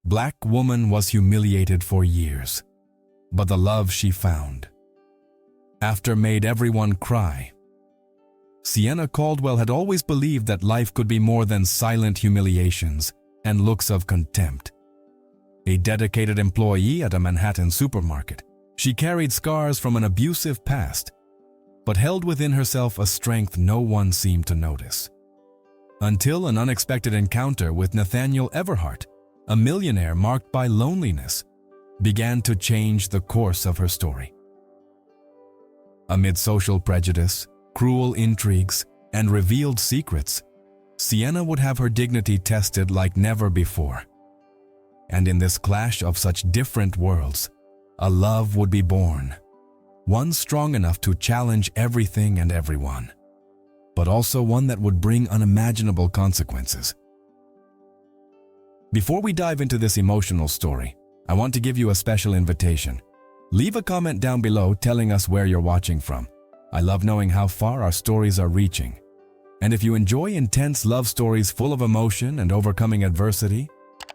Black woman was humiliated for years, but the love she found after made everyone cry. Sienna Caldwell had always believed that life could be more than silent humiliations and looks of contempt. A dedicated employee at a Manhattan supermarket, she carried scars from an abusive past, but held within herself a strength no one seemed to notice. Until an unexpected encounter with Nathaniel Everhart, a millionaire marked by loneliness, began to change the course of her story. Amid social prejudice, cruel intrigues, and revealed secrets, Sienna would have her dignity tested like never before. And in this clash of such different worlds, a love would be born, one strong enough to challenge everything and everyone, but also one that would bring unimaginable consequences. Before we dive into this emotional story, I want to give you a special invitation. Leave a comment down below telling us where you're watching from. I love knowing how far our stories are reaching. And if you enjoy intense love stories full of emotion and overcoming adversity,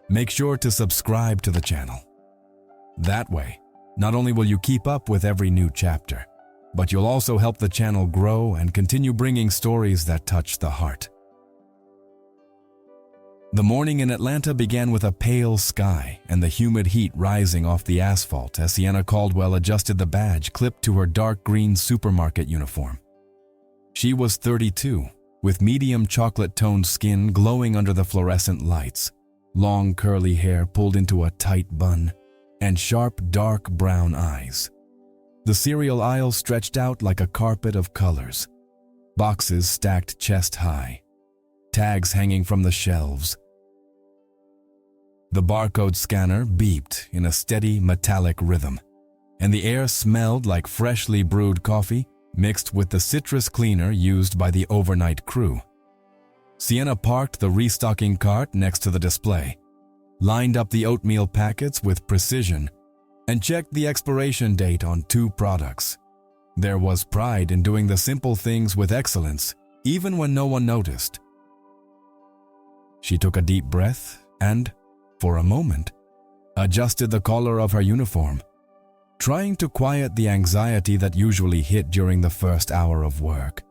make sure to subscribe to the channel. That way, not only will you keep up with every new chapter, but you'll also help the channel grow and continue bringing stories that touch the heart. The morning in Atlanta began with a pale sky and the humid heat rising off the asphalt as Sienna Caldwell adjusted the badge clipped to her dark green supermarket uniform. She was 32, with medium chocolate-toned skin glowing under the fluorescent lights, long curly hair pulled into a tight bun, and sharp dark brown eyes. The cereal aisle stretched out like a carpet of colors, boxes stacked chest high, tags hanging from the shelves. The barcode scanner beeped in a steady metallic rhythm, and the air smelled like freshly brewed coffee mixed with the citrus cleaner used by the overnight crew. Sienna parked the restocking cart next to the display, lined up the oatmeal packets with precision, and checked the expiration date on 2 products. There was pride in doing the simple things with excellence, even when no one noticed. She took a deep breath and, for a moment, adjusted the collar of her uniform, trying to quiet the anxiety that usually hit during the first hour of work.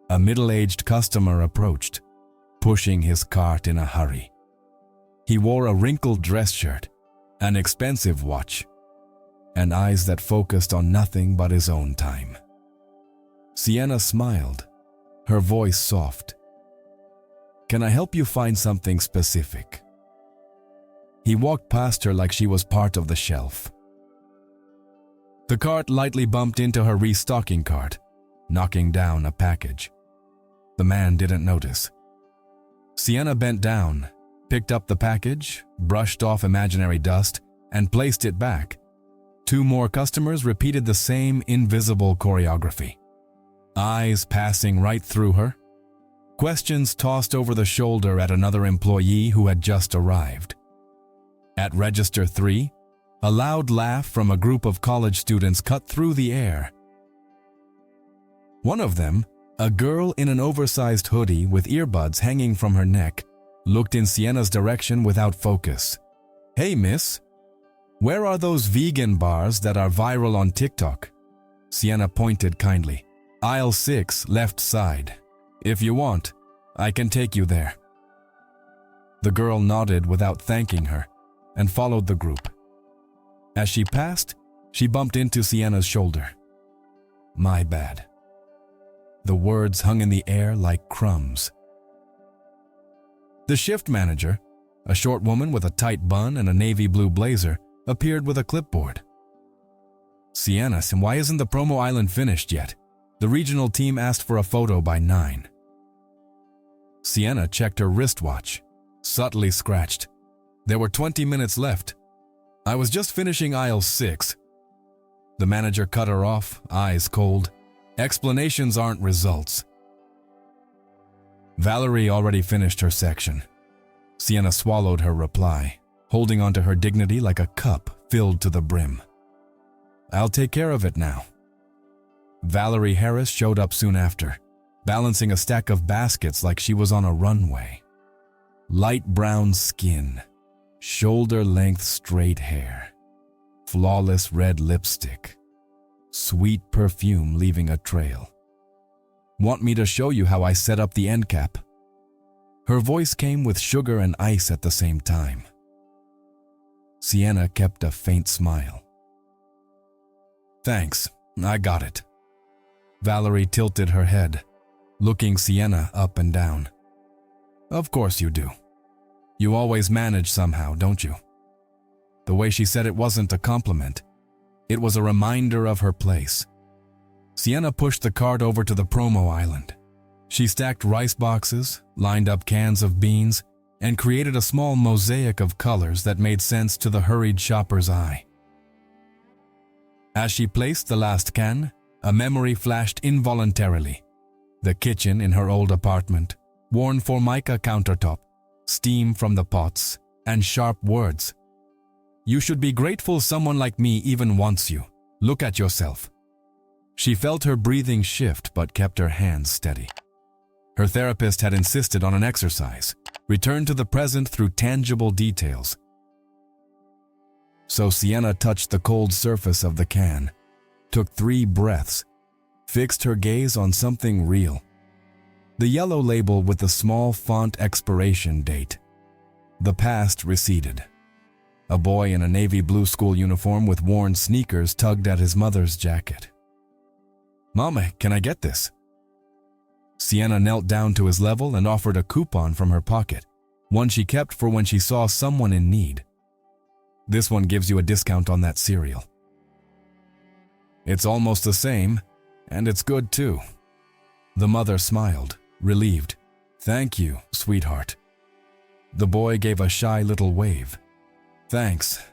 A middle-aged customer approached, pushing his cart in a hurry. He wore a wrinkled dress shirt, an expensive watch, and eyes that focused on nothing but his own time. Sienna smiled, her voice soft. "Can I help you find something specific?" He walked past her like she was part of the shelf. The cart lightly bumped into her restocking cart, knocking down a package. The man didn't notice. Sienna bent down, picked up the package, brushed off imaginary dust, and placed it back. 2 more customers repeated the same invisible choreography. Eyes passing right through her. Questions tossed over the shoulder at another employee who had just arrived. At register 3, a loud laugh from a group of college students cut through the air. One of them, a girl in an oversized hoodie with earbuds hanging from her neck, looked in Sienna's direction without focus. "Hey, miss, where are those vegan bars that are viral on TikTok?" Sienna pointed kindly. "Aisle 6, left side. If you want, I can take you there." The girl nodded without thanking her and followed the group. As she passed, she bumped into Sienna's shoulder. "My bad." The words hung in the air like crumbs. The shift manager, a short woman with a tight bun and a navy blue blazer, appeared with a clipboard. "Sienna, why isn't the promo island finished yet? The regional team asked for a photo by 9. Sienna checked her wristwatch, subtly scratched. There were 20 minutes left. "I was just finishing aisle 6. The manager cut her off, eyes cold. "Explanations aren't results." Valerie already finished her section. Sienna swallowed her reply, holding onto her dignity like a cup filled to the brim. "I'll take care of it now." Valerie Harris showed up soon after, balancing a stack of baskets like she was on a runway. Light brown skin, Shoulder-length straight hair, flawless red lipstick, sweet perfume leaving a trail. Want me to show you how I set up the end cap? Her voice came with sugar and ice at the same time. Sienna kept a faint smile. Thanks, I got it. Valerie tilted her head, looking Sienna up and down. Of course you do. You always manage somehow, don't you? The way she said it wasn't a compliment. It was a reminder of her place. Sienna pushed the cart over to the promo island. She stacked rice boxes, lined up cans of beans, and created a small mosaic of colors that made sense to the hurried shopper's eye. As she placed the last can, a memory flashed involuntarily. The kitchen in her old apartment, worn formica countertop, steam from the pots, and sharp words. You should be grateful someone like me even wants you. Look at yourself. She felt her breathing shift but kept her hands steady. Her therapist had insisted on an exercise, return to the present through tangible details. So Sienna touched the cold surface of the can, took 3 breaths, fixed her gaze on something real. The yellow label with the small font expiration date. The past receded. A boy in a navy blue school uniform with worn sneakers tugged at his mother's jacket. Mama, can I get this? Sienna knelt down to his level and offered a coupon from her pocket, one she kept for when she saw someone in need. This one gives you a discount on that cereal. It's almost the same, and it's good too. The mother smiled, relieved. Thank you, sweetheart. The boy gave a shy little wave. Thanks.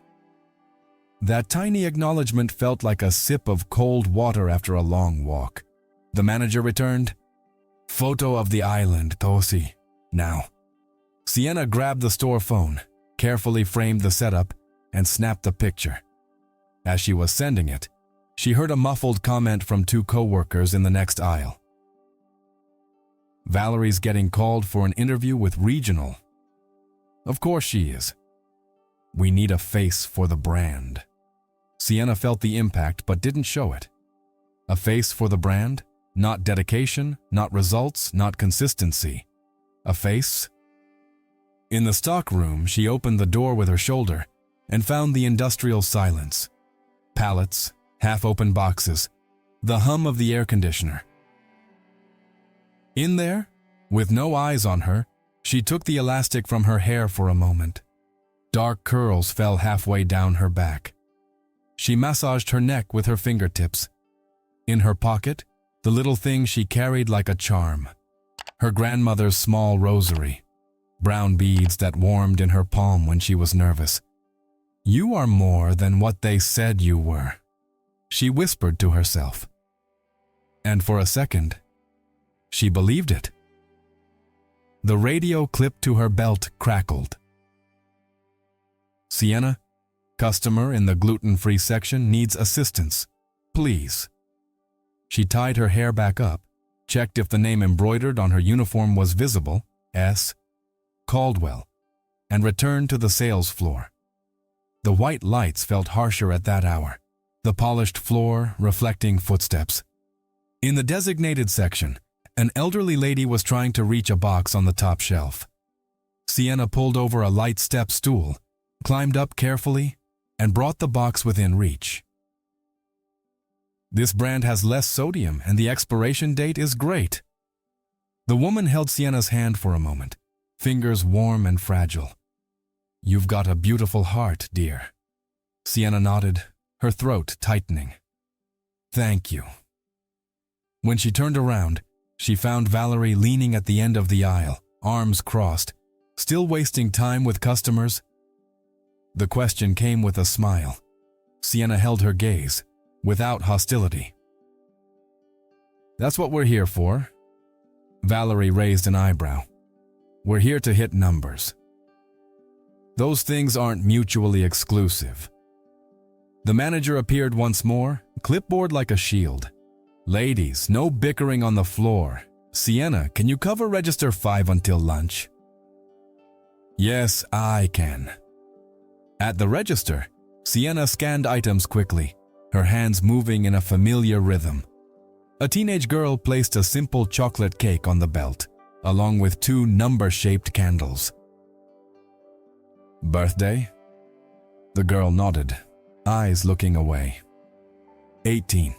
That tiny acknowledgement felt like a sip of cold water after a long walk. The manager returned. Photo of the island, Tosi. Now. Sienna grabbed the store phone, carefully framed the setup, and snapped the picture. As she was sending it, she heard a muffled comment from 2 co-workers in the next aisle. Valerie's getting called for an interview with Regional. Of course she is. We need a face for the brand. Sienna felt the impact but didn't show it. A face for the brand? Not dedication, not results, not consistency. A face? In the stock room, she opened the door with her shoulder and found the industrial silence. Pallets, half-open boxes, the hum of the air conditioner. In there, with no eyes on her, she took the elastic from her hair for a moment. Dark curls fell halfway down her back. She massaged her neck with her fingertips. In her pocket, the little thing she carried like a charm. Her grandmother's small rosary, brown beads that warmed in her palm when she was nervous. You are more than what they said you were, she whispered to herself. And for a second, she believed it. The radio clipped to her belt crackled. Sienna, customer in the gluten-free section needs assistance. Please. She tied her hair back up, checked if the name embroidered on her uniform was visible, S. Caldwell, and returned to the sales floor. The white lights felt harsher at that hour, the polished floor reflecting footsteps. In the designated section, an elderly lady was trying to reach a box on the top shelf. Sienna pulled over a light step stool, climbed up carefully, and brought the box within reach. This brand has less sodium and the expiration date is great. The woman held Sienna's hand for a moment, fingers warm and fragile. You've got a beautiful heart, dear. Sienna nodded, her throat tightening. Thank you. When she turned around, she found Valerie leaning at the end of the aisle, arms crossed, still wasting time with customers. The question came with a smile. Sienna held her gaze, without hostility. That's what we're here for. Valerie raised an eyebrow. We're here to hit numbers. Those things aren't mutually exclusive. The manager appeared once more, clipboard like a shield. Ladies, no bickering on the floor. Sienna, can you cover register 5 until lunch? Yes, I can. At the register, Sienna scanned items quickly, her hands moving in a familiar rhythm. A teenage girl placed a simple chocolate cake on the belt, along with 2 number-shaped candles. "Birthday?" The girl nodded, eyes looking away. 18.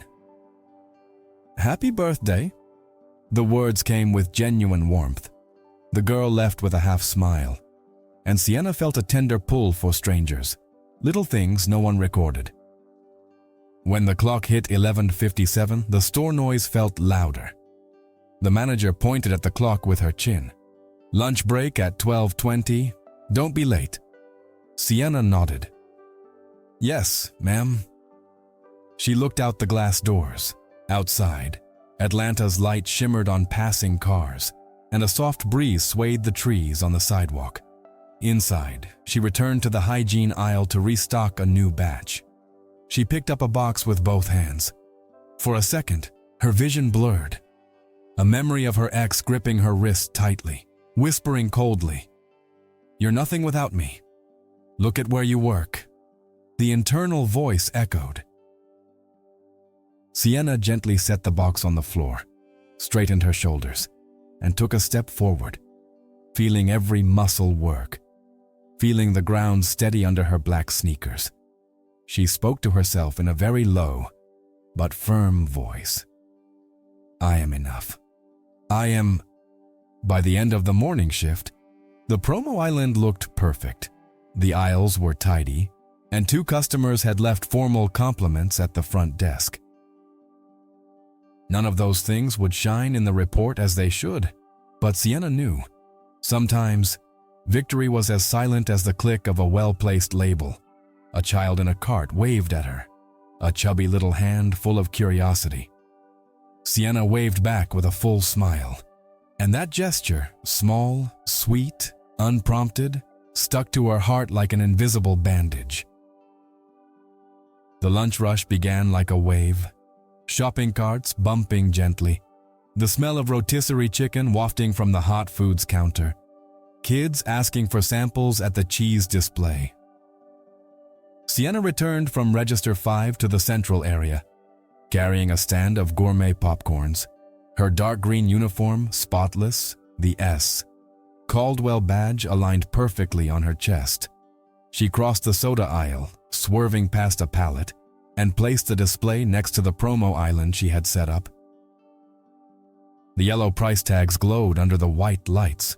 "Happy birthday." The words came with genuine warmth. The girl left with a half smile, and Sienna felt a tender pull for strangers, little things no one recorded. When the clock hit 11:57, the store noise felt louder. The manager pointed at the clock with her chin. "Lunch break at 12:20. Don't be late." Sienna nodded. "Yes, ma'am." She looked out the glass doors. Outside, Atlanta's light shimmered on passing cars, and a soft breeze swayed the trees on the sidewalk. Inside, she returned to the hygiene aisle to restock a new batch. She picked up a box with both hands. For a second, her vision blurred. A memory of her ex gripping her wrist tightly, whispering coldly, "You're nothing without me. Look at where you work." The internal voice echoed. Sienna gently set the box on the floor, straightened her shoulders, and took a step forward, feeling every muscle work, feeling the ground steady under her black sneakers. She spoke to herself in a very low but firm voice. "I am enough. I am..." By the end of the morning shift, the promo island looked perfect. The aisles were tidy, and 2 customers had left formal compliments at the front desk. None of those things would shine in the report as they should, but Sienna knew. Sometimes, victory was as silent as the click of a well-placed label. A child in a cart waved at her, a chubby little hand full of curiosity. Sienna waved back with a full smile, and that gesture, small, sweet, unprompted, stuck to her heart like an invisible bandage. The lunch rush began like a wave, shopping carts bumping gently, the smell of rotisserie chicken wafting from the hot foods counter, kids asking for samples at the cheese display. Sienna returned from Register 5 to the central area, carrying a stand of gourmet popcorns, her dark green uniform spotless, the S. Caldwell badge aligned perfectly on her chest. She crossed the soda aisle, swerving past a pallet, and placed the display next to the promo island she had set up. The yellow price tags glowed under the white lights.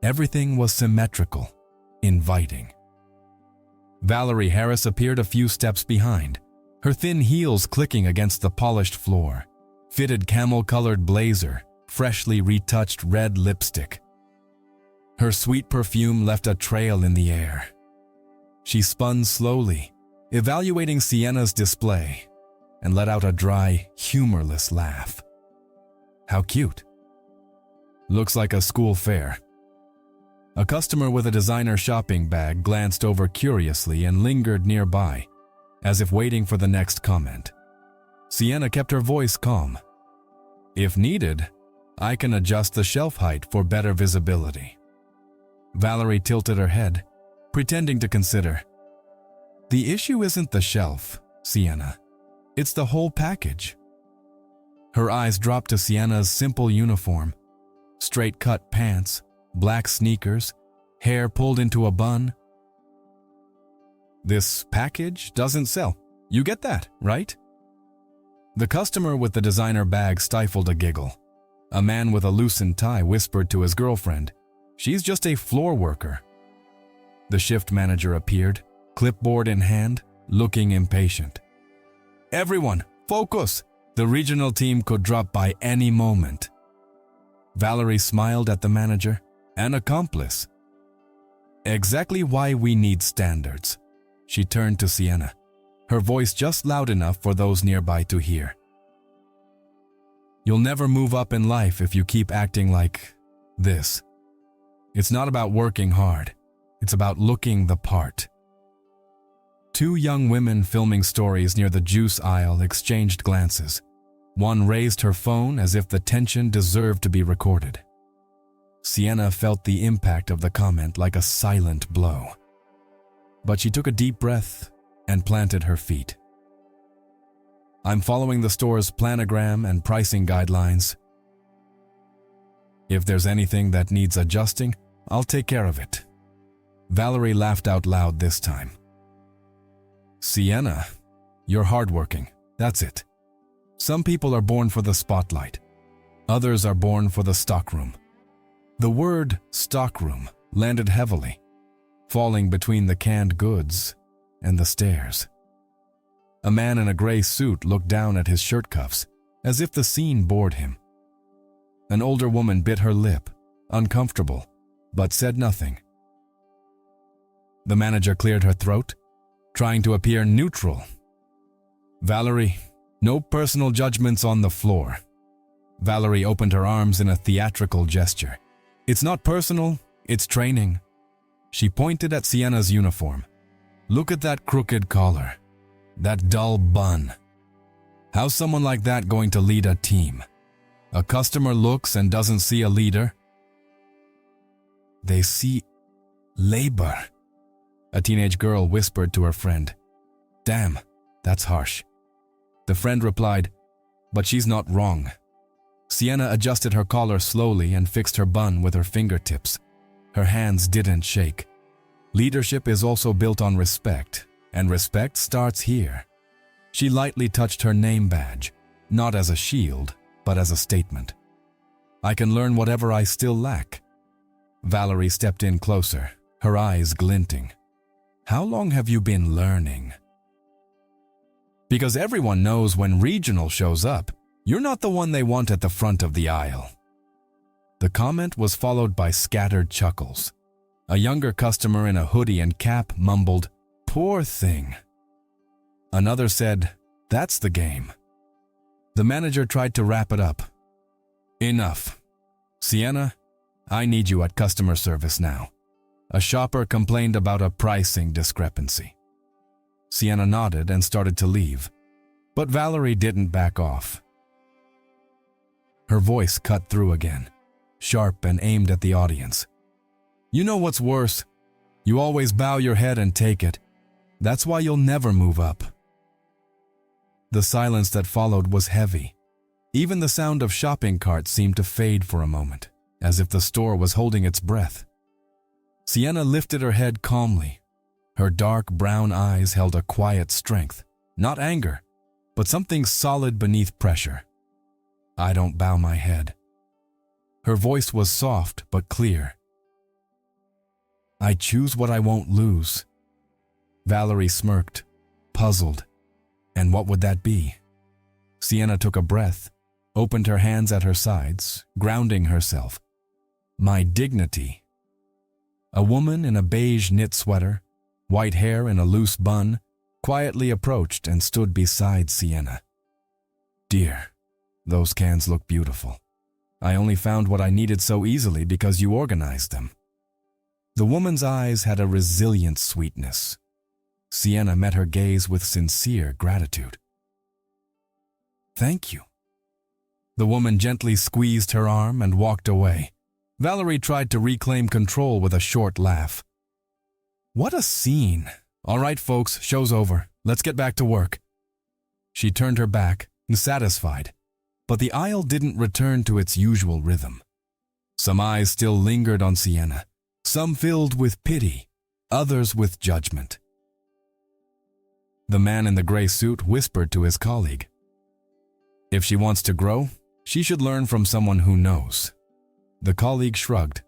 Everything was symmetrical, inviting. Valerie Harris appeared a few steps behind, her thin heels clicking against the polished floor, fitted camel-colored blazer, freshly retouched red lipstick. Her sweet perfume left a trail in the air. She spun slowly, evaluating Sienna's display, and let out a dry, humorless laugh. How cute. Looks like a school fair. A customer with a designer shopping bag glanced over curiously and lingered nearby, as if waiting for the next comment. Sienna kept her voice calm. "If needed, I can adjust the shelf height for better visibility." Valerie tilted her head, pretending to consider. "The issue isn't the shelf, Sienna. It's the whole package." Her eyes dropped to Sienna's simple uniform. Straight-cut pants, black sneakers, hair pulled into a bun. "This package doesn't sell. You get that, right?" The customer with the designer bag stifled a giggle. A man with a loosened tie whispered to his girlfriend, "She's just a floor worker." The shift manager appeared, clipboard in hand, looking impatient. "Everyone, focus! The regional team could drop by any moment." Valerie smiled at the manager, an accomplice. "Exactly why we need standards." She turned to Sienna, her voice just loud enough for those nearby to hear. "You'll never move up in life if you keep acting like this. It's not about working hard. It's about looking the part." 2 young women filming stories near the juice aisle exchanged glances. One raised her phone as if the tension deserved to be recorded. Sienna felt the impact of the comment like a silent blow. but she took a deep breath and planted her feet. I'm following the store's planogram and pricing guidelines. If there's anything that needs adjusting, I'll take care of it. Valerie laughed out loud this time. Sienna, you're hardworking. That's it. Some people are born for the spotlight. Others are born for the stockroom. The word stockroom landed heavily, falling between the canned goods and the stairs. A man in a gray suit looked down at his shirt cuffs, as if the scene bored him. An older woman bit her lip, uncomfortable, but said nothing. The manager cleared her throat, trying to appear neutral. Valerie, no personal judgments on the floor. Valerie opened her arms in a theatrical gesture. It's not personal, it's training. She pointed at Sienna's uniform. Look at that crooked collar. That dull bun. How's someone like that going to lead a team? A customer looks and doesn't see a leader. They see labor. A teenage girl whispered to her friend. Damn, that's harsh. The friend replied, but she's not wrong. Sienna adjusted her collar slowly and fixed her bun with her fingertips. Her hands didn't shake. Leadership is also built on respect, and respect starts here. She lightly touched her name badge, not as a shield, but as a statement. I can learn whatever I still lack. Valerie stepped in closer, her eyes glinting. How long have you been learning? Because everyone knows when regional shows up, you're not the one they want at the front of the aisle. The comment was followed by scattered chuckles. A younger customer in a hoodie and cap mumbled, "Poor thing." Another said, "That's the game." The manager tried to wrap it up. Enough. Sienna, I need you at customer service now. A shopper complained about a pricing discrepancy. Sienna nodded and started to leave, but Valerie didn't back off. Her voice cut through again, sharp and aimed at the audience. You know what's worse? You always bow your head and take it. That's why you'll never move up. The silence that followed was heavy. Even the sound of shopping carts seemed to fade for a moment, as if the store was holding its breath. Sienna lifted her head calmly. Her dark brown eyes held a quiet strength, not anger, but something solid beneath pressure. I don't bow my head. Her voice was soft but clear. I choose what I won't lose. Valerie smirked, puzzled. And what would that be? Sienna took a breath, opened her hands at her sides, grounding herself. My dignity. A woman in a beige knit sweater, white hair in a loose bun, quietly approached and stood beside Sienna. Dear, those cans look beautiful. I only found what I needed so easily because you organized them. The woman's eyes had a resilient sweetness. Sienna met her gaze with sincere gratitude. Thank you. The woman gently squeezed her arm and walked away. Valerie tried to reclaim control with a short laugh. What a scene. All right, folks, show's over. Let's get back to work. She turned her back, satisfied, but the aisle didn't return to its usual rhythm. Some eyes still lingered on Sienna, some filled with pity, others with judgment. The man in the gray suit whispered to his colleague. If she wants to grow, she should learn from someone who knows. The colleague shrugged.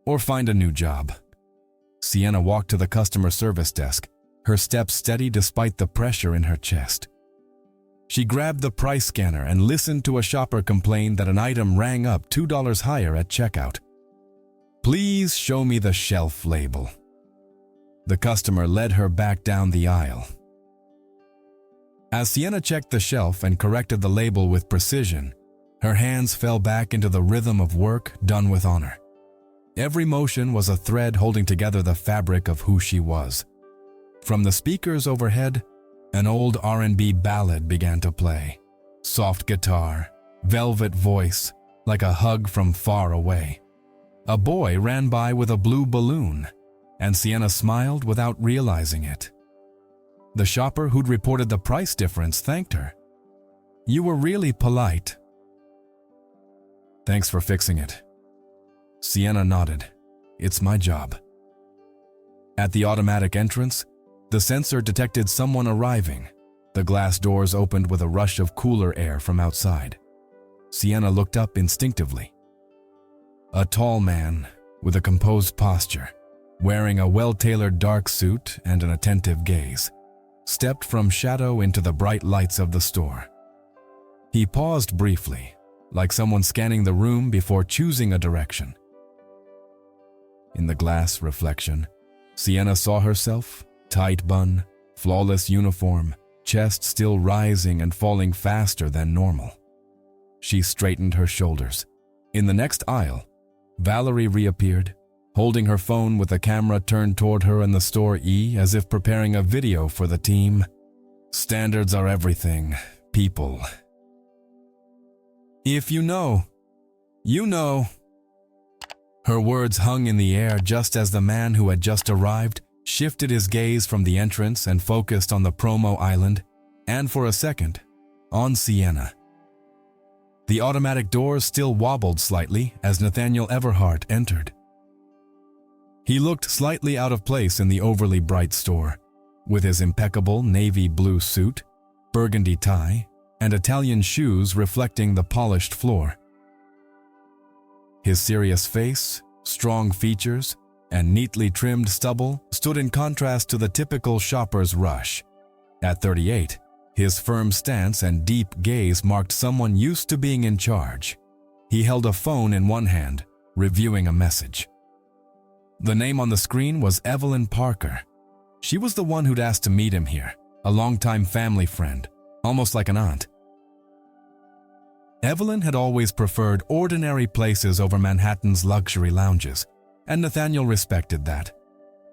Or find a new job. Sienna walked to the customer service desk, her steps steady despite the pressure in her chest. She grabbed the price scanner and listened to a shopper complain that an item rang up $2 higher at checkout. Please show me the shelf label. The customer led her back down the aisle. As Sienna checked the shelf and corrected the label with precision, her hands fell back into the rhythm of work done with honor. Every motion was a thread holding together the fabric of who she was. From the speakers overhead, an old R&B ballad began to play. Soft guitar, velvet voice, like a hug from far away. A boy ran by with a blue balloon. and Sienna smiled without realizing it. The shopper who'd reported the price difference thanked her. "You were really polite." "Thanks for fixing it." Sienna nodded. "It's my job." At the automatic entrance, the sensor detected someone arriving. The glass doors opened with a rush of cooler air from outside. Sienna looked up instinctively. A tall man with a composed posture, wearing a well-tailored dark suit and an attentive gaze, stepped from shadow into the bright lights of the store. He paused briefly, like someone scanning the room before choosing a direction. In the glass reflection, Sienna saw herself, tight bun, flawless uniform, chest still rising and falling faster than normal. She straightened her shoulders. In the next aisle, Valerie reappeared, holding her phone with the camera turned toward her in the store as if preparing a video for the team. "Standards are everything, people. If you know, you know." Her words hung in the air just as the man who had just arrived shifted his gaze from the entrance and focused on the promo island, and for a second, on Sienna. The automatic doors still wobbled slightly as Nathaniel Everhart entered. He looked slightly out of place in the overly bright store, with his impeccable navy blue suit, burgundy tie, and Italian shoes reflecting the polished floor. His serious face, strong features, and neatly trimmed stubble stood in contrast to the typical shopper's rush. At 38, his firm stance and deep gaze marked someone used to being in charge. He held a phone in one hand, reviewing a message. The name on the screen was Evelyn Parker. She was the one who'd asked to meet him here, a longtime family friend, almost like an aunt. Evelyn had always preferred ordinary places over Manhattan's luxury lounges, and Nathaniel respected that.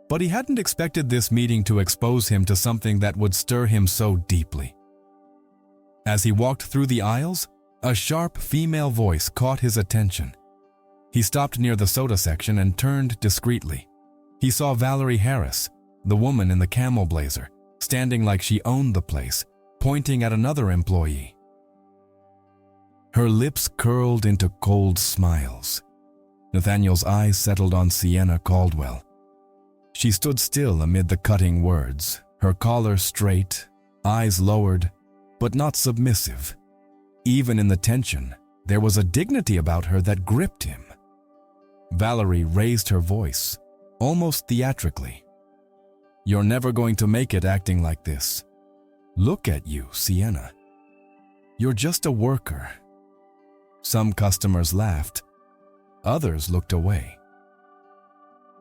But he hadn't expected this meeting to expose him to something that would stir him so deeply. As he walked through the aisles, a sharp female voice caught his attention. He stopped near the soda section and turned discreetly. He saw Valerie Harris, the woman in the camel blazer, standing like she owned the place, pointing at another employee. Her lips curled into cold smiles. Nathaniel's eyes settled on Sienna Caldwell. She stood still amid the cutting words, her collar straight, eyes lowered, but not submissive. Even in the tension, there was a dignity about her that gripped him. Valerie raised her voice, almost theatrically. "You're never going to make it acting like this. Look at you, Sienna. You're just a worker." Some customers laughed. Others looked away.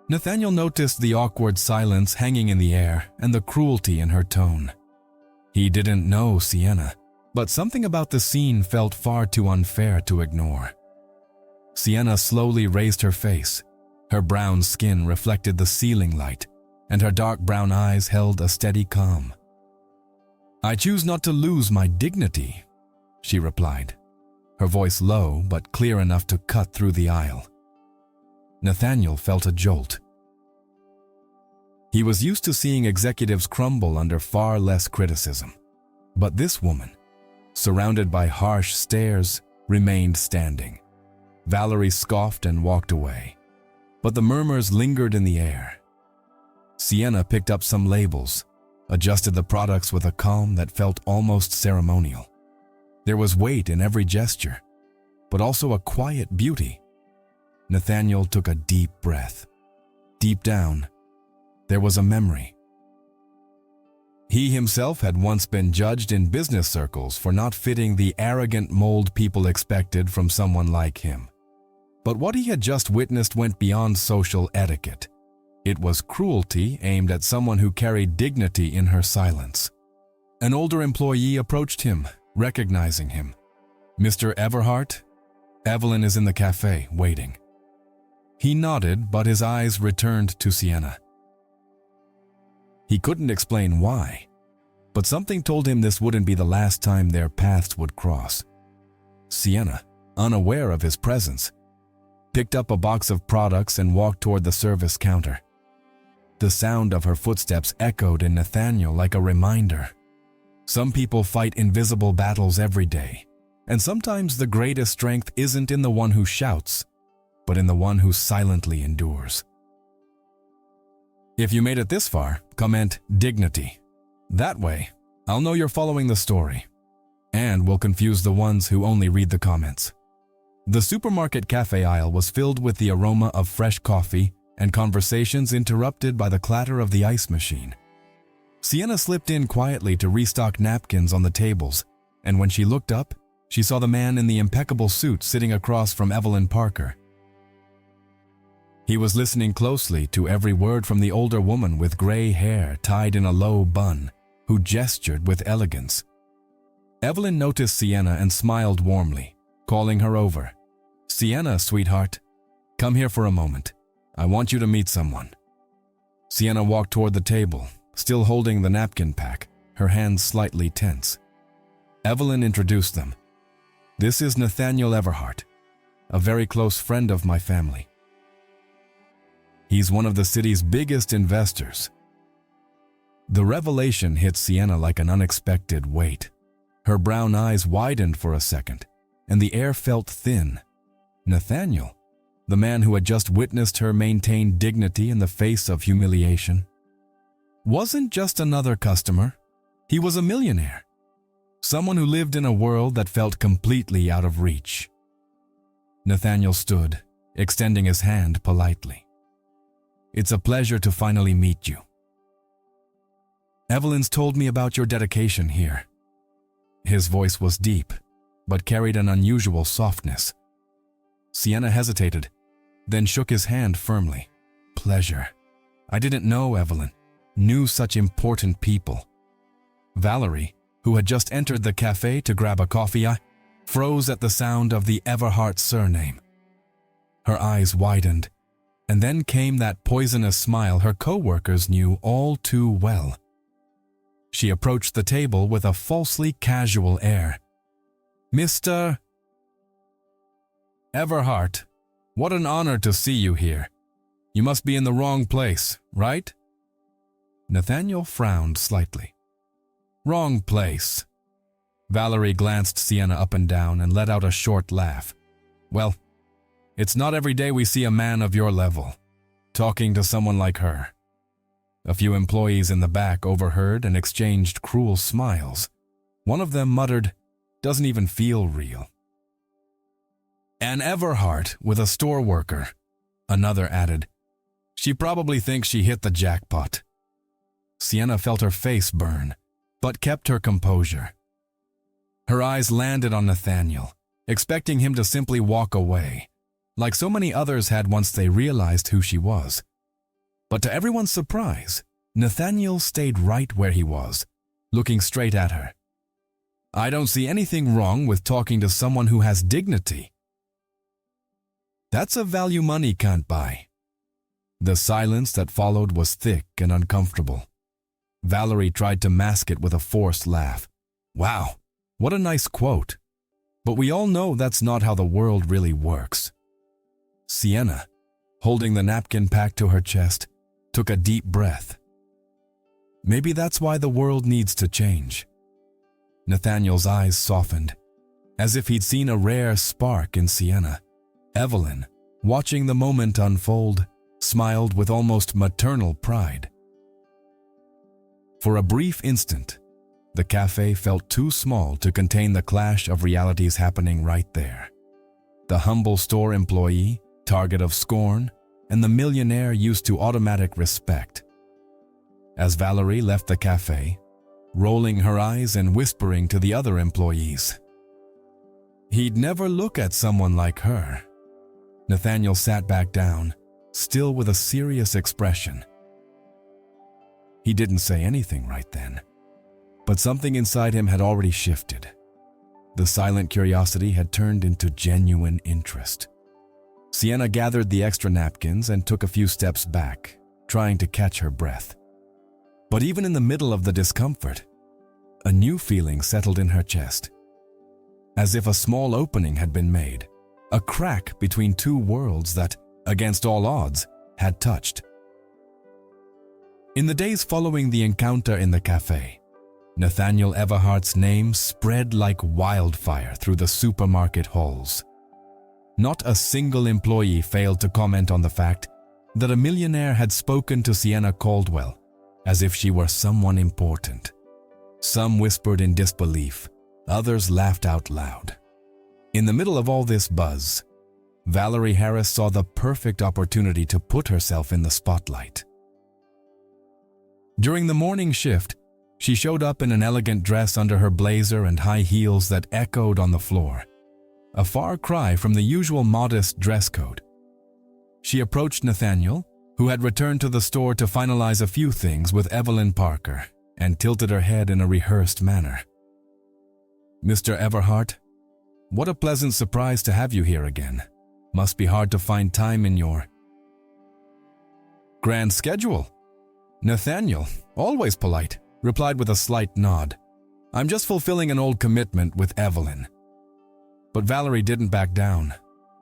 Nathaniel noticed the awkward silence hanging in the air and the cruelty in her tone. He didn't know Sienna, but something about the scene felt far too unfair to ignore. Sienna slowly raised her face. Her brown skin reflected the ceiling light, and her dark brown eyes held a steady calm. "I choose not to lose my dignity," she replied, her voice low but clear enough to cut through the aisle. Nathaniel felt a jolt. He was used to seeing executives crumble under far less criticism, but this woman, surrounded by harsh stares, remained standing. Valerie scoffed and walked away, but the murmurs lingered in the air. Sienna picked up some labels, adjusted the products with a calm that felt almost ceremonial. There was weight in every gesture, but also a quiet beauty. Nathaniel took a deep breath. Deep down, there was a memory. He himself had once been judged in business circles for not fitting the arrogant mold people expected from someone like him. But what he had just witnessed went beyond social etiquette. It was cruelty aimed at someone who carried dignity in her silence. An older employee approached him, recognizing him. "Mr. Everhart? Evelyn is in the cafe, waiting." He nodded, but his eyes returned to Sienna. He couldn't explain why, but something told him this wouldn't be the last time their paths would cross. Sienna, unaware of his presence, picked up a box of products and walked toward the service counter. The sound of her footsteps echoed in Nathaniel like a reminder. Some people fight invisible battles every day, and sometimes the greatest strength isn't in the one who shouts, but in the one who silently endures. If you made it this far, comment dignity. That way, I'll know you're following the story, and will confuse the ones who only read the comments. The supermarket cafe aisle was filled with the aroma of fresh coffee and conversations interrupted by the clatter of the ice machine. Sienna slipped in quietly to restock napkins on the tables, and when she looked up, she saw the man in the impeccable suit sitting across from Evelyn Parker. He was listening closely to every word from the older woman with gray hair tied in a low bun, who gestured with elegance. Evelyn noticed Sienna and smiled warmly, calling her over. "Sienna, sweetheart, come here for a moment. I want you to meet someone." Sienna walked toward the table, still holding the napkin pack, her hands slightly tense. Evelyn introduced them. "This is Nathaniel Everhart, a very close friend of my family. He's one of the city's biggest investors." The revelation hit Sienna like an unexpected weight. Her brown eyes widened for a second, and the air felt thin. Nathaniel, the man who had just witnessed her maintain dignity in the face of humiliation, wasn't just another customer. He was a millionaire. Someone who lived in a world that felt completely out of reach. Nathaniel stood, extending his hand politely. "It's a pleasure to finally meet you. Evelyn's told me about your dedication here." His voice was deep, but carried an unusual softness. Sienna hesitated, then shook his hand firmly. "Pleasure. I didn't know Evelyn knew such important people." Valerie, who had just entered the cafe to grab a coffee, froze at the sound of the Everhart surname. Her eyes widened, and then came that poisonous smile her co-workers knew all too well. She approached the table with a falsely casual air. "Mr. Everhart, what an honor to see you here. You must be in the wrong place, right?" Nathaniel frowned slightly. "Wrong place." Valerie glanced Sienna up and down and let out a short laugh. "Well, it's not every day we see a man of your level talking to someone like her." A few employees in the back overheard and exchanged cruel smiles. One of them muttered, "Doesn't even feel real." "An Everhart with a store worker," another added. "She probably thinks she hit the jackpot." Sienna felt her face burn, but kept her composure. Her eyes landed on Nathaniel, expecting him to simply walk away, like so many others had once they realized who she was. But to everyone's surprise, Nathaniel stayed right where he was, looking straight at her. "I don't see anything wrong with talking to someone who has dignity. That's a value money can't buy." The silence that followed was thick and uncomfortable. Valerie tried to mask it with a forced laugh. "Wow, what a nice quote. But we all know that's not how the world really works." Sienna, holding the napkin packed to her chest, took a deep breath. Maybe that's why the world needs to change. Nathaniel's eyes softened, as if he'd seen a rare spark in Sienna. Evelyn, watching the moment unfold, smiled with almost maternal pride. For a brief instant, the cafe felt too small to contain the clash of realities happening right there. The humble store employee, target of scorn, and the millionaire used to automatic respect. As Valerie left the cafe, rolling her eyes and whispering to the other employees, "He'd never look at someone like her." Nathaniel sat back down, still with a serious expression. He didn't say anything right then, but something inside him had already shifted. The silent curiosity had turned into genuine interest. Sienna gathered the extra napkins and took a few steps back, trying to catch her breath. But even in the middle of the discomfort, a new feeling settled in her chest. As if a small opening had been made, a crack between two worlds that, against all odds, had touched. In the days following the encounter in the cafe, Nathaniel Everhart's name spread like wildfire through the supermarket halls. Not a single employee failed to comment on the fact that a millionaire had spoken to Sienna Caldwell as if she were someone important. Some whispered in disbelief, others laughed out loud. In the middle of all this buzz, Valerie Harris saw the perfect opportunity to put herself in the spotlight. During the morning shift, she showed up in an elegant dress under her blazer and high heels that echoed on the floor, a far cry from the usual modest dress code. She approached Nathaniel, who had returned to the store to finalize a few things with Evelyn Parker, and tilted her head in a rehearsed manner. "Mr. Everhart, what a pleasant surprise to have you here again. Must be hard to find time in your grand schedule." Nathaniel, always polite, replied with a slight nod. "I'm just fulfilling an old commitment with Evelyn." But Valerie didn't back down.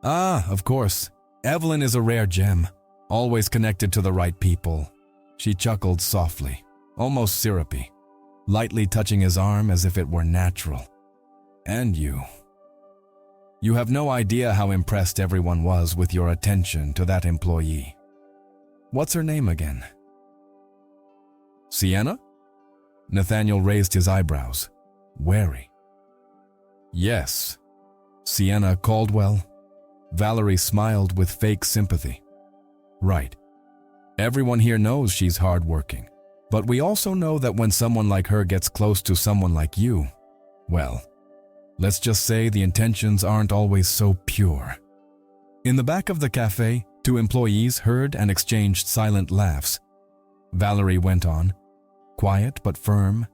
"Ah, of course. Evelyn is a rare gem, always connected to the right people." She chuckled softly, almost syrupy, lightly touching his arm as if it were natural. "And you. You have no idea how impressed everyone was with your attention to that employee. What's her name again?" "Sienna?" Nathaniel raised his eyebrows, wary. "Yes, Sienna Caldwell." Valerie smiled with fake sympathy. "Right. Everyone here knows she's hardworking, but we also know that when someone like her gets close to someone like you, well, let's just say the intentions aren't always so pure." In the back of the cafe, two employees heard and exchanged silent laughs. Valerie went on, quiet but firm.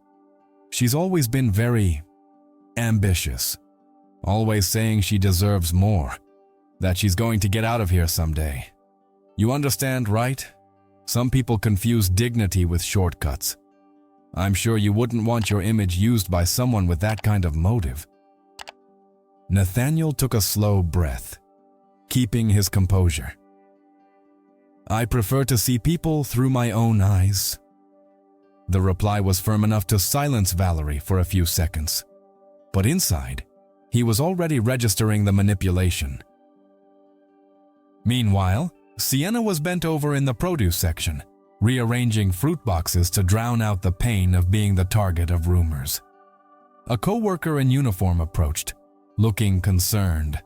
"She's always been very ambitious, always saying she deserves more, that she's going to get out of here someday. You understand, right? Some people confuse dignity with shortcuts. I'm sure you wouldn't want your image used by someone with that kind of motive." Nathaniel took a slow breath, keeping his composure. "I prefer to see people through my own eyes." The reply was firm enough to silence Valerie for a few seconds. But inside, he was already registering the manipulation. Meanwhile, Sienna was bent over in the produce section, rearranging fruit boxes to drown out the pain of being the target of rumors. A co-worker in uniform approached, looking concerned.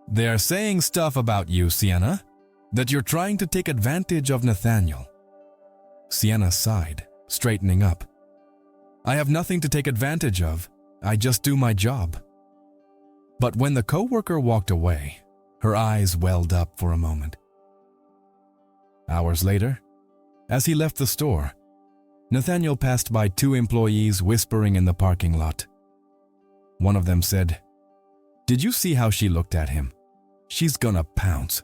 "They're saying stuff about you, Sienna, that you're trying to take advantage of Nathaniel." Sienna sighed, straightening up. "I have nothing to take advantage of. I just do my job." But when the co-worker walked away, her eyes welled up for a moment. Hours later, as he left the store, Nathaniel passed by two employees whispering in the parking lot. One of them said, "Did you see how she looked at him? She's gonna pounce."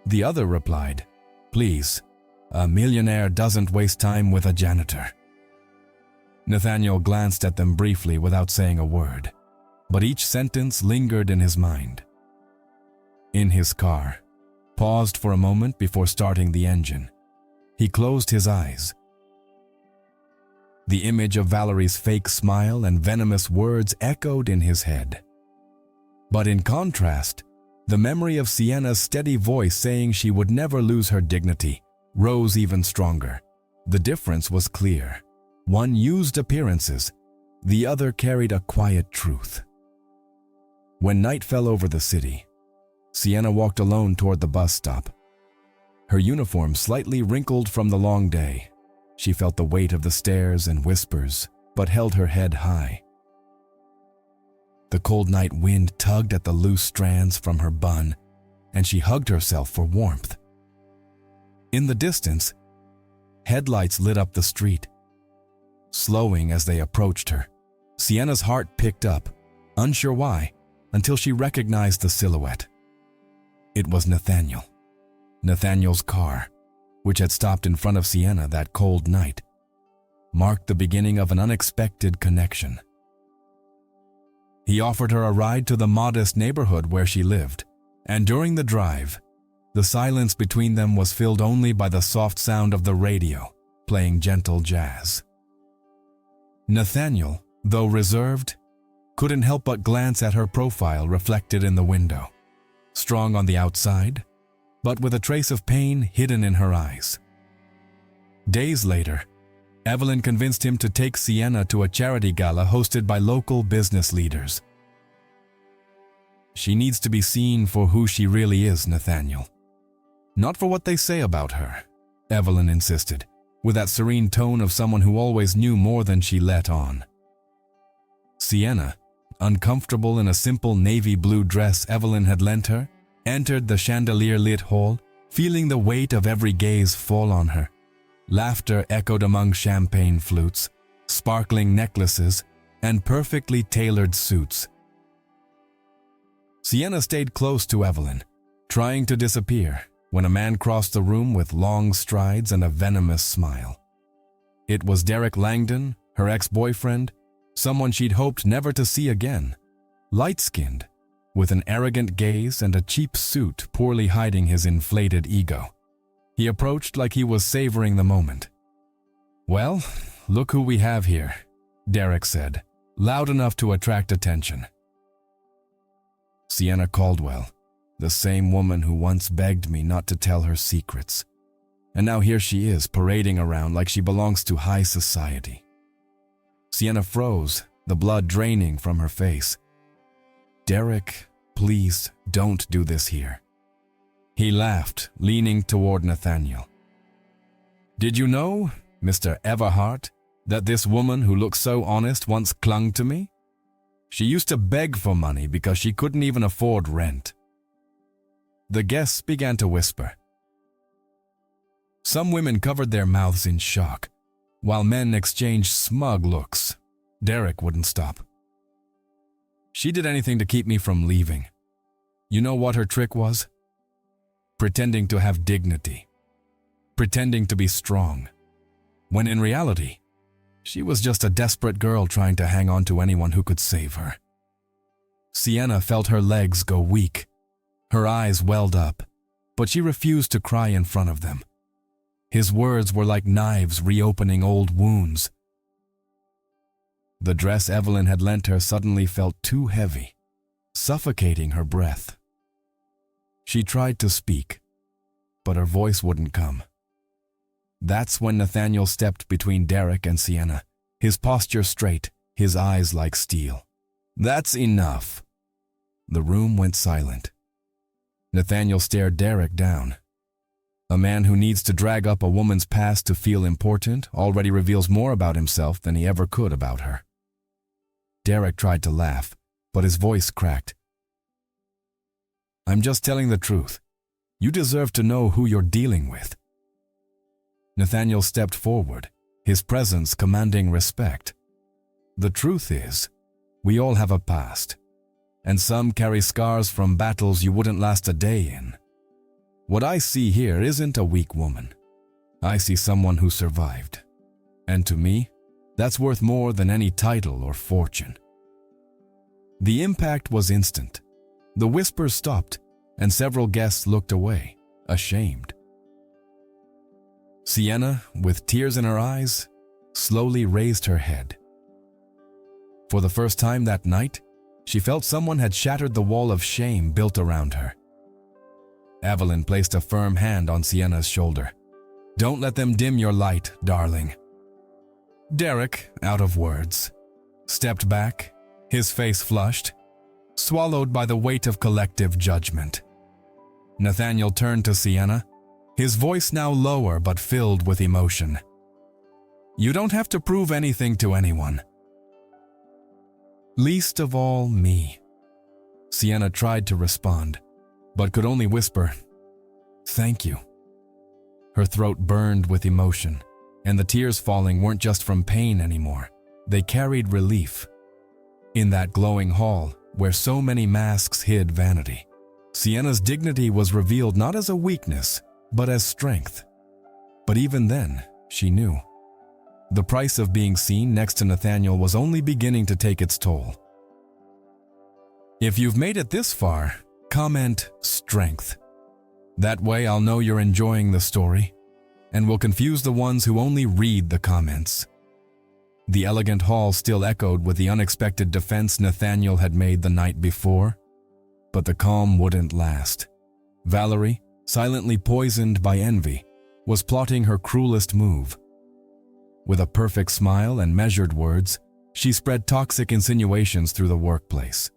The other replied, "Please, a millionaire doesn't waste time with a janitor." Nathaniel glanced at them briefly without saying a word, but each sentence lingered in his mind. In his car, paused for a moment before starting the engine, he closed his eyes. The image of Valerie's fake smile and venomous words echoed in his head. But in contrast, the memory of Sienna's steady voice saying she would never lose her dignity rose even stronger. The difference was clear. One used appearances, the other carried a quiet truth. When night fell over the city, Sienna walked alone toward the bus stop. Her uniform slightly wrinkled from the long day. She felt the weight of the stairs and whispers, but held her head high. The cold night wind tugged at the loose strands from her bun, and she hugged herself for warmth. In the distance, headlights lit up the street. Slowing as they approached her, Sienna's heart picked up, unsure why, until she recognized the silhouette. It was Nathaniel. Nathaniel's car, which had stopped in front of Sienna that cold night, marked the beginning of an unexpected connection. He offered her a ride to the modest neighborhood where she lived, and during the drive, The silence between them was filled only by the soft sound of the radio, playing gentle jazz. Nathaniel, though reserved, couldn't help but glance at her profile reflected in the window, strong on the outside, but with a trace of pain hidden in her eyes. Days later, Evelyn convinced him to take Sienna to a charity gala hosted by local business leaders. "She needs to be seen for who she really is, Nathaniel. Not for what they say about her," Evelyn insisted, with that serene tone of someone who always knew more than she let on. Sienna, uncomfortable in a simple navy blue dress Evelyn had lent her, entered the chandelier-lit hall, feeling the weight of every gaze fall on her. Laughter echoed among champagne flutes, sparkling necklaces, and perfectly tailored suits. Sienna stayed close to Evelyn, trying to disappear, when a man crossed the room with long strides and a venomous smile. It was Derek Langdon, her ex-boyfriend, someone she'd hoped never to see again, light-skinned, with an arrogant gaze and a cheap suit poorly hiding his inflated ego. He approached like he was savoring the moment. "Well, look who we have here," Derek said, loud enough to attract attention. Sienna Caldwell, the same woman who once begged me not to tell her secrets. And now here she is, parading around like she belongs to high society. Sienna froze, the blood draining from her face. "Derek, please don't do this here." He laughed, leaning toward Nathaniel. "Did you know, Mr. Everhart, that this woman who looks so honest once clung to me? She used to beg for money because she couldn't even afford rent." The guests began to whisper. Some women covered their mouths in shock, while men exchanged smug looks. Derek wouldn't stop. "She did anything to keep me from leaving. You know what her trick was? Pretending to have dignity. Pretending to be strong. When in reality, she was just a desperate girl trying to hang on to anyone who could save her." Sienna felt her legs go weak. Her eyes welled up, but she refused to cry in front of them. His words were like knives reopening old wounds. The dress Evelyn had lent her suddenly felt too heavy, suffocating her breath. She tried to speak, but her voice wouldn't come. That's when Nathaniel stepped between Derek and Sienna, his posture straight, his eyes like steel. "That's enough." The room went silent. Nathaniel stared Derek down. A man who needs to drag up a woman's past to feel important already reveals more about himself than he ever could about her. Derek tried to laugh, but his voice cracked. "I'm just telling the truth. You deserve to know who you're dealing with." Nathaniel stepped forward, his presence commanding respect. "The truth is, we all have a past, and some carry scars from battles you wouldn't last a day in. What I see here isn't a weak woman. I see someone who survived. And to me, that's worth more than any title or fortune." The impact was instant. The whispers stopped, and several guests looked away, ashamed. Sienna, with tears in her eyes, slowly raised her head. For the first time that night, she felt someone had shattered the wall of shame built around her. Evelyn placed a firm hand on Sienna's shoulder. "Don't let them dim your light, darling." Derek, out of words, stepped back, his face flushed, swallowed by the weight of collective judgment. Nathaniel turned to Sienna, his voice now lower but filled with emotion. "You don't have to prove anything to anyone. Least of all me." Sienna tried to respond, but could only whisper, "Thank you." Her throat burned with emotion, and the tears falling weren't just from pain anymore. They carried relief. In that glowing hall, where so many masks hid vanity, Sienna's dignity was revealed not as a weakness, but as strength. But even then, she knew. The price of being seen next to Nathaniel was only beginning to take its toll. If you've made it this far, comment strength. That way I'll know you're enjoying the story, and will confuse the ones who only read the comments." The elegant hall still echoed with the unexpected defense Nathaniel had made the night before, but the calm wouldn't last. Valerie, silently poisoned by envy, was plotting her cruelest move. With a perfect smile and measured words, she spread toxic insinuations through the workplace.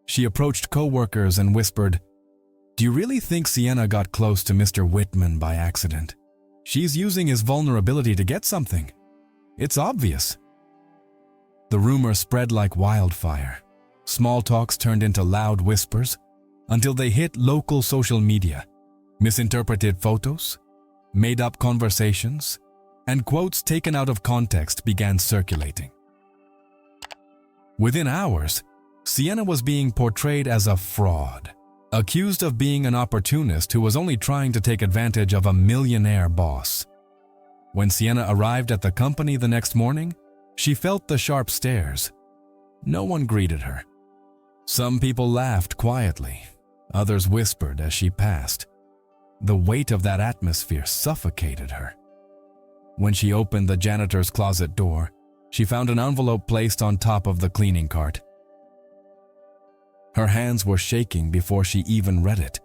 She approached co-workers and whispered, "Do you really think Sienna got close to Mr. Whitman by accident? She's using his vulnerability to get something. It's obvious." The rumor spread like wildfire. Small talks turned into loud whispers until they hit local social media. Misinterpreted photos, made-up conversations, and quotes taken out of context began circulating. Within hours, Sienna was being portrayed as a fraud, accused of being an opportunist who was only trying to take advantage of a millionaire boss. When Sienna arrived at the company the next morning, she felt the sharp stares. No one greeted her. Some people laughed quietly, others whispered as she passed. The weight of that atmosphere suffocated her. When she opened the janitor's closet door, she found an envelope placed on top of the cleaning cart. Her hands were shaking before she even read it.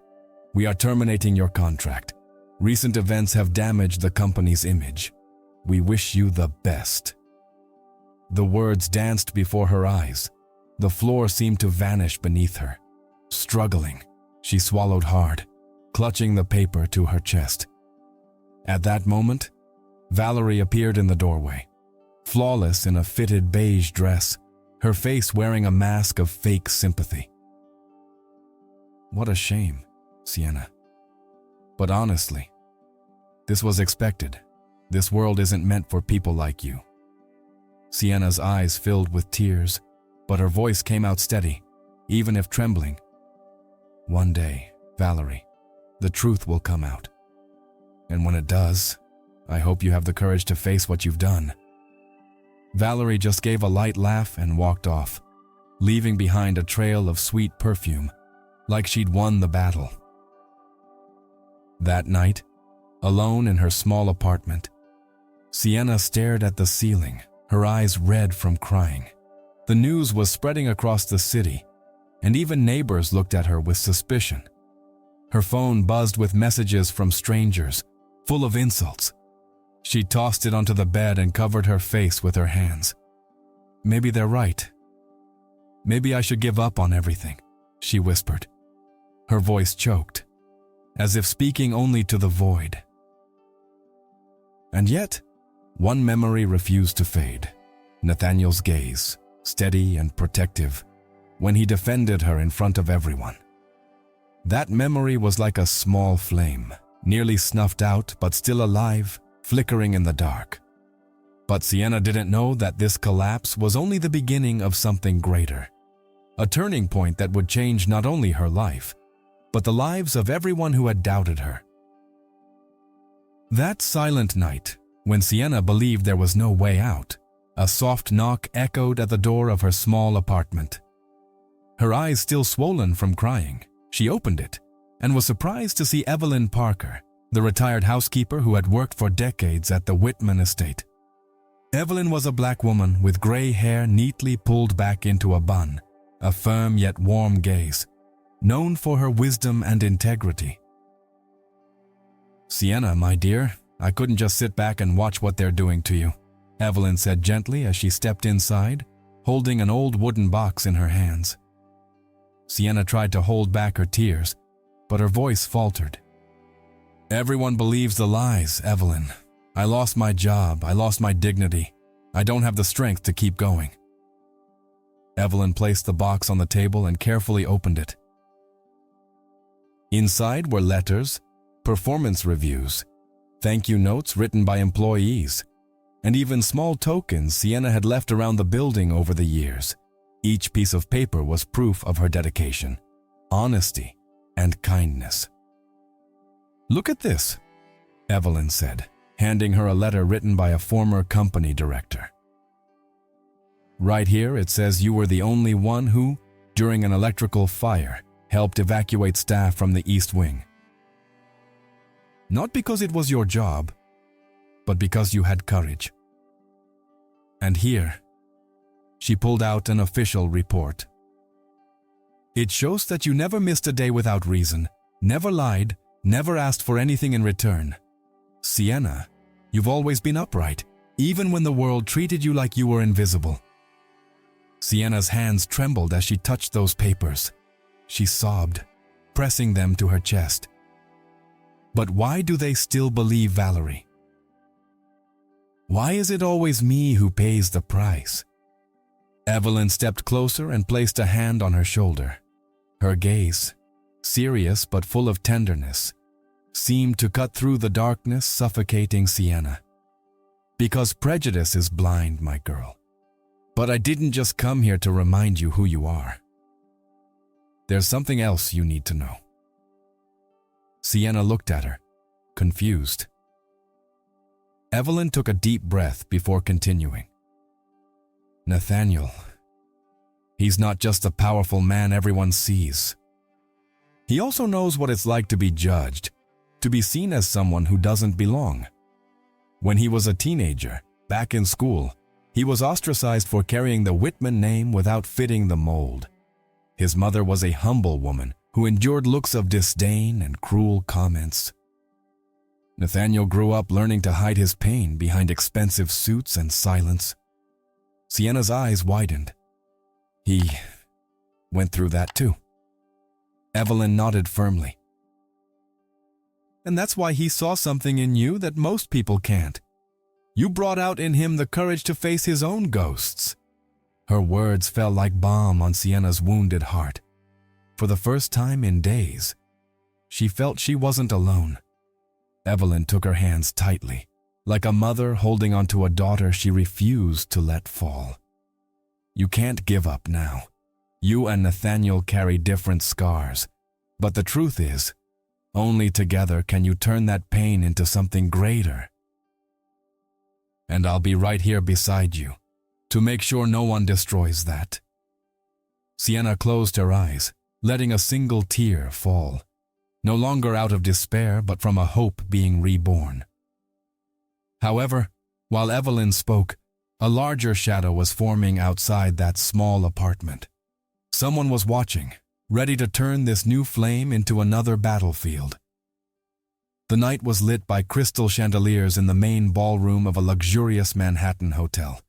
"We are terminating your contract. Recent events have damaged the company's image. We wish you the best." The words danced before her eyes. The floor seemed to vanish beneath her. Struggling, she swallowed hard, clutching the paper to her chest. At that moment, Valerie appeared in the doorway, flawless in a fitted beige dress, her face wearing a mask of fake sympathy. "What a shame, Sienna. But honestly, this was expected. This world isn't meant for people like you." Sienna's eyes filled with tears, but her voice came out steady, even if trembling. "One day, Valerie, the truth will come out. And when it does, I hope you have the courage to face what you've done." Valerie just gave a light laugh and walked off, leaving behind a trail of sweet perfume, like she'd won the battle. That night, alone in her small apartment, Sienna stared at the ceiling, her eyes red from crying. The news was spreading across the city, and even neighbors looked at her with suspicion. Her phone buzzed with messages from strangers, full of insults. She tossed it onto the bed and covered her face with her hands. "Maybe they're right. Maybe I should give up on everything," she whispered. Her voice choked, as if speaking only to the void. And yet, one memory refused to fade. Nathaniel's gaze, steady and protective, when he defended her in front of everyone. That memory was like a small flame, nearly snuffed out but still alive, flickering in the dark. But Sienna didn't know that this collapse was only the beginning of something greater, a turning point that would change not only her life, but the lives of everyone who had doubted her. That silent night, when Sienna believed there was no way out, a soft knock echoed at the door of her small apartment. Her eyes still swollen from crying, she opened it and was surprised to see Evelyn Parker, the retired housekeeper who had worked for decades at the Whitman estate. Evelyn was a black woman with gray hair neatly pulled back into a bun, a firm yet warm gaze, known for her wisdom and integrity. "Sienna, my dear, I couldn't just sit back and watch what they're doing to you," Evelyn said gently as she stepped inside, holding an old wooden box in her hands. Sienna tried to hold back her tears, but her voice faltered. "Everyone believes the lies, Evelyn. I lost my job, I lost my dignity. I don't have the strength to keep going." Evelyn placed the box on the table and carefully opened it. Inside were letters, performance reviews, thank you notes written by employees, and even small tokens Sienna had left around the building over the years. Each piece of paper was proof of her dedication, honesty, and kindness. "Look at this," Evelyn said, handing her a letter written by a former company director. "Right here it says you were the only one who, during an electrical fire, helped evacuate staff from the East Wing. Not because it was your job, but because you had courage. And here, she pulled out an official report. It shows that you never missed a day without reason, never lied, never asked for anything in return. Sienna, you've always been upright, even when the world treated you like you were invisible. Sienna's hands trembled as she touched those papers. She sobbed, pressing them to her chest. But why do they still believe Valerie? Why is it always me who pays the price? Evelyn stepped closer and placed a hand on her shoulder. Her gaze, serious but full of tenderness, seemed to cut through the darkness suffocating Sienna. Because prejudice is blind, my girl. But I didn't just come here to remind you who you are. There's something else you need to know. Sienna looked at her, confused. Evelyn took a deep breath before continuing. Nathaniel, he's not just the powerful man everyone sees. He also knows what it's like to be judged, to be seen as someone who doesn't belong. When he was a teenager, back in school, he was ostracized for carrying the Whitman name without fitting the mold. His mother was a humble woman who endured looks of disdain and cruel comments. Nathaniel grew up learning to hide his pain behind expensive suits and silence. Sienna's eyes widened. He went through that too. Evelyn nodded firmly. And that's why he saw something in you that most people can't. You brought out in him the courage to face his own ghosts. Her words fell like balm on Sienna's wounded heart. For the first time in days, she felt she wasn't alone. Evelyn took her hands tightly, like a mother holding onto a daughter she refused to let fall. You can't give up now. You and Nathaniel carry different scars, but the truth is, only together can you turn that pain into something greater. And I'll be right here beside you, to make sure no one destroys that. Sienna closed her eyes, letting a single tear fall, no longer out of despair but from a hope being reborn. However, while Evelyn spoke, a larger shadow was forming outside that small apartment. Someone was watching, ready to turn this new flame into another battlefield. The night was lit by crystal chandeliers in the main ballroom of a luxurious Manhattan hotel.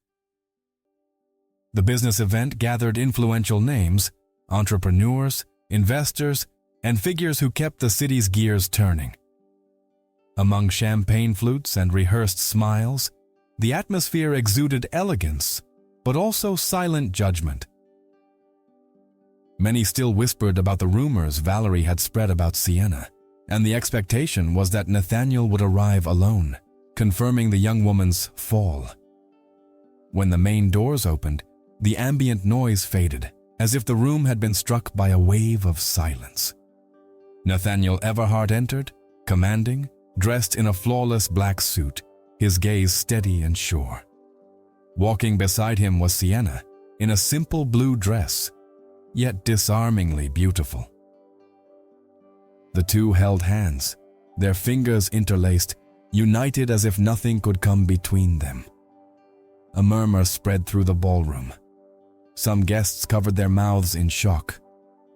The business event gathered influential names, entrepreneurs, investors, and figures who kept the city's gears turning. Among champagne flutes and rehearsed smiles, the atmosphere exuded elegance, but also silent judgment. Many still whispered about the rumors Valerie had spread about Sienna, and the expectation was that Nathaniel would arrive alone, confirming the young woman's fall. When the main doors opened, the ambient noise faded, as if the room had been struck by a wave of silence. Nathaniel Everhart entered, commanding, dressed in a flawless black suit, his gaze steady and sure. Walking beside him was Sienna, in a simple blue dress, yet disarmingly beautiful. The two held hands, their fingers interlaced, united as if nothing could come between them. A murmur spread through the ballroom. Some guests covered their mouths in shock.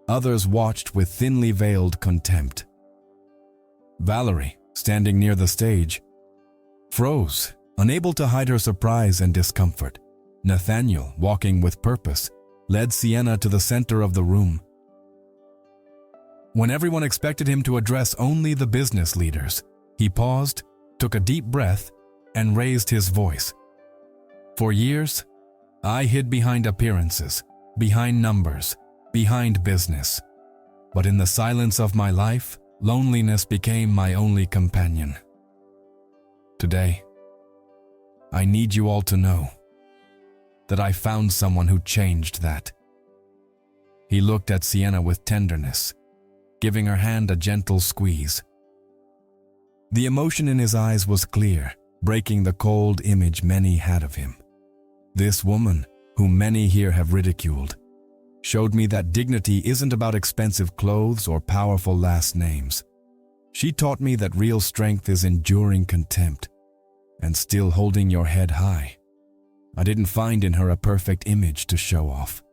Others watched with thinly veiled contempt. Valerie, standing near the stage, froze, unable to hide her surprise and discomfort. Nathaniel, walking with purpose, led Sienna to the center of the room. When everyone expected him to address only the business leaders, he paused, took a deep breath, and raised his voice. For years, I hid behind appearances, behind numbers, behind business. But in the silence of my life, loneliness became my only companion. Today, I need you all to know that I found someone who changed that. He looked at Sienna with tenderness, giving her hand a gentle squeeze. The emotion in his eyes was clear, breaking the cold image many had of him. This woman, whom many here have ridiculed, showed me that dignity isn't about expensive clothes or powerful last names. She taught me that real strength is enduring contempt and still holding your head high. I didn't find in her a perfect image to show off.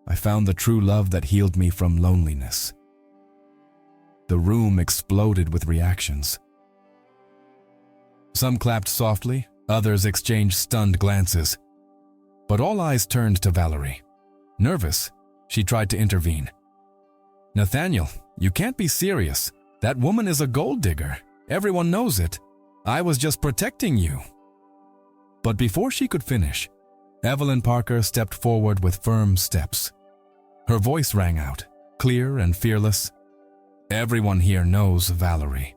I found the true love that healed me from loneliness. The room exploded with reactions. Some clapped softly, others exchanged stunned glances. But all eyes turned to Valerie. Nervous, she tried to intervene. "Nathaniel, you can't be serious. That woman is a gold digger. Everyone knows it. I was just protecting you." But before she could finish, Evelyn Parker stepped forward with firm steps. Her voice rang out, clear and fearless. "Everyone here knows Valerie,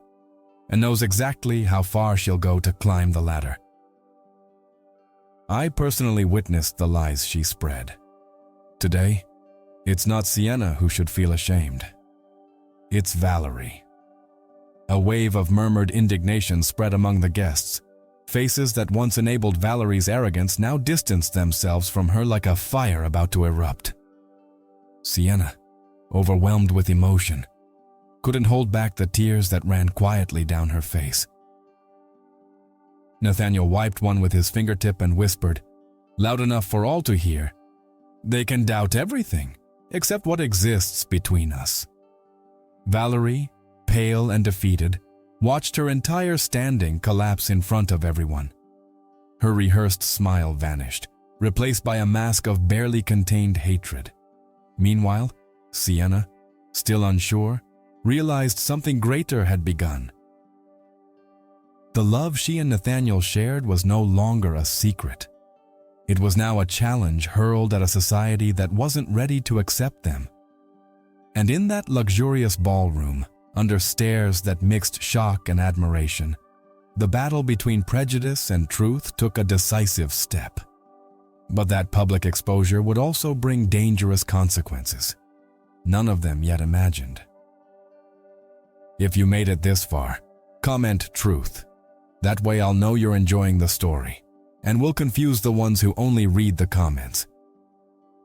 and knows exactly how far she'll go to climb the ladder. I personally witnessed the lies she spread. Today, it's not Sienna who should feel ashamed. It's Valerie." A wave of murmured indignation spread among the guests. Faces that once enabled Valerie's arrogance now distanced themselves from her like a fire about to erupt. Sienna, overwhelmed with emotion, couldn't hold back the tears that ran quietly down her face. Nathaniel wiped one with his fingertip and whispered, loud enough for all to hear, "They can doubt everything, except what exists between us." Valerie, pale and defeated, watched her entire standing collapse in front of everyone. Her rehearsed smile vanished, replaced by a mask of barely contained hatred. Meanwhile, Sienna, still unsure, realized something greater had begun. The love she and Nathaniel shared was no longer a secret. It was now a challenge hurled at a society that wasn't ready to accept them. And in that luxurious ballroom, under stares that mixed shock and admiration, the battle between prejudice and truth took a decisive step. But that public exposure would also bring dangerous consequences, none of them yet imagined. If you made it this far, comment truth. That way I'll know you're enjoying the story, and we'll confuse the ones who only read the comments.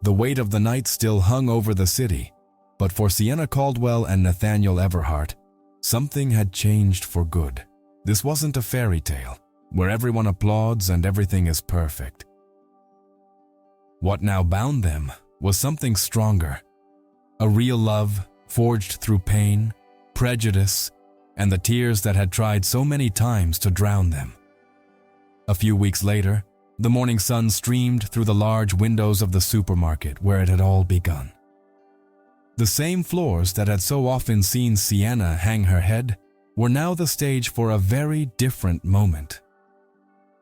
The weight of the night still hung over the city, but for Sienna Caldwell and Nathaniel Everhart, something had changed for good. This wasn't a fairy tale, where everyone applauds and everything is perfect. What now bound them was something stronger, a real love forged through pain, prejudice, and the tears that had tried so many times to drown them. A few weeks later, the morning sun streamed through the large windows of the supermarket where it had all begun. The same floors that had so often seen Sienna hang her head were now the stage for a very different moment.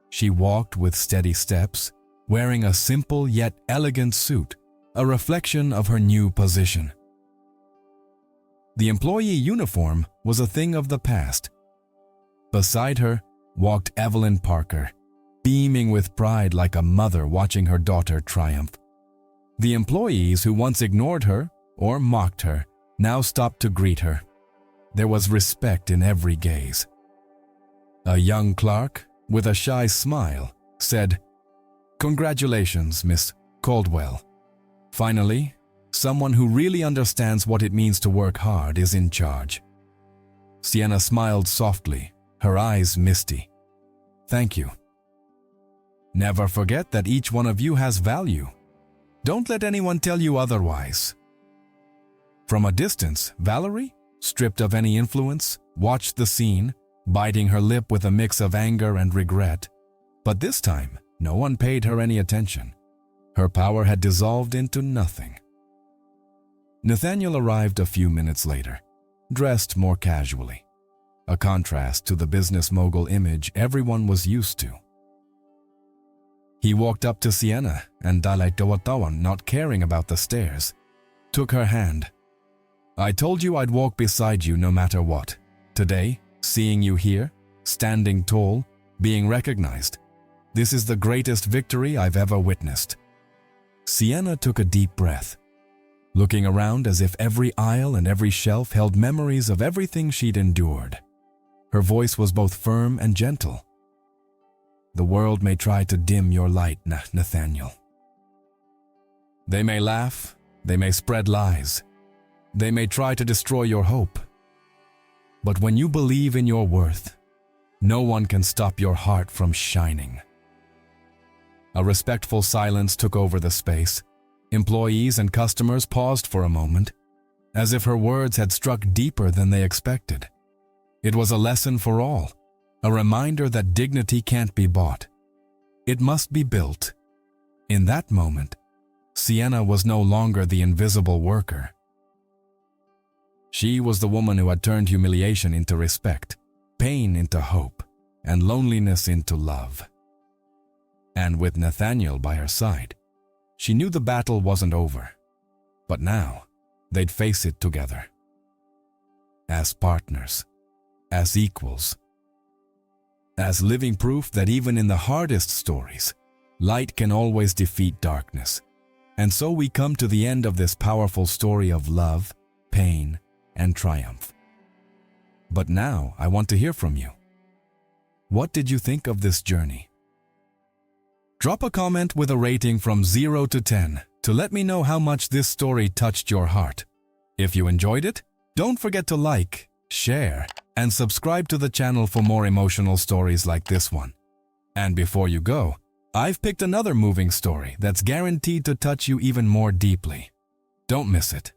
She walked with steady steps, wearing a simple yet elegant suit, a reflection of her new position. The employee uniform was a thing of the past. Beside her walked Evelyn Parker, beaming with pride like a mother watching her daughter triumph. The employees who once ignored her or mocked her now stopped to greet her. There was respect in every gaze. A young clerk, with a shy smile, said, "Congratulations, Miss Caldwell. Finally, someone who really understands what it means to work hard is in charge." Sienna smiled softly, her eyes misty. "Thank you. Never forget that each one of you has value. Don't let anyone tell you otherwise." From a distance, Valerie, stripped of any influence, watched the scene, biting her lip with a mix of anger and regret. But this time, no one paid her any attention. Her power had dissolved into nothing. Nathaniel arrived a few minutes later, dressed more casually, a contrast to the business mogul image everyone was used to. He walked up to Sienna and Dalai-Tawatawan, not caring about the stares, took her hand. "I told you I'd walk beside you no matter what. Today, seeing you here, standing tall, being recognized, this is the greatest victory I've ever witnessed." Sienna took a deep breath, looking around as if every aisle and every shelf held memories of everything she'd endured. Her voice was both firm and gentle. "The world may try to dim your light, Nathaniel. They may laugh, They may spread lies. They may try to destroy your hope. But when you believe in your worth, no one can stop your heart from shining. A respectful silence took over the space. Employees and customers paused for a moment, as if her words had struck deeper than they expected. It was a lesson for all, a reminder that dignity can't be bought. It must be built. In that moment, Sienna was no longer the invisible worker. She was the woman who had turned humiliation into respect, pain into hope, and loneliness into love. And with Nathaniel by her side, she knew the battle wasn't over. But now, they'd face it together. As partners, as equals, as living proof that even in the hardest stories, light can always defeat darkness. And so we come to the end of this powerful story of love, pain, and triumph. But now I want to hear from you. What did you think of this journey? Drop a comment with a rating from 0 to 10 to let me know how much this story touched your heart. If you enjoyed it, don't forget to like, share, and subscribe to the channel for more emotional stories like this one. And before you go, I've picked another moving story that's guaranteed to touch you even more deeply. Don't miss it.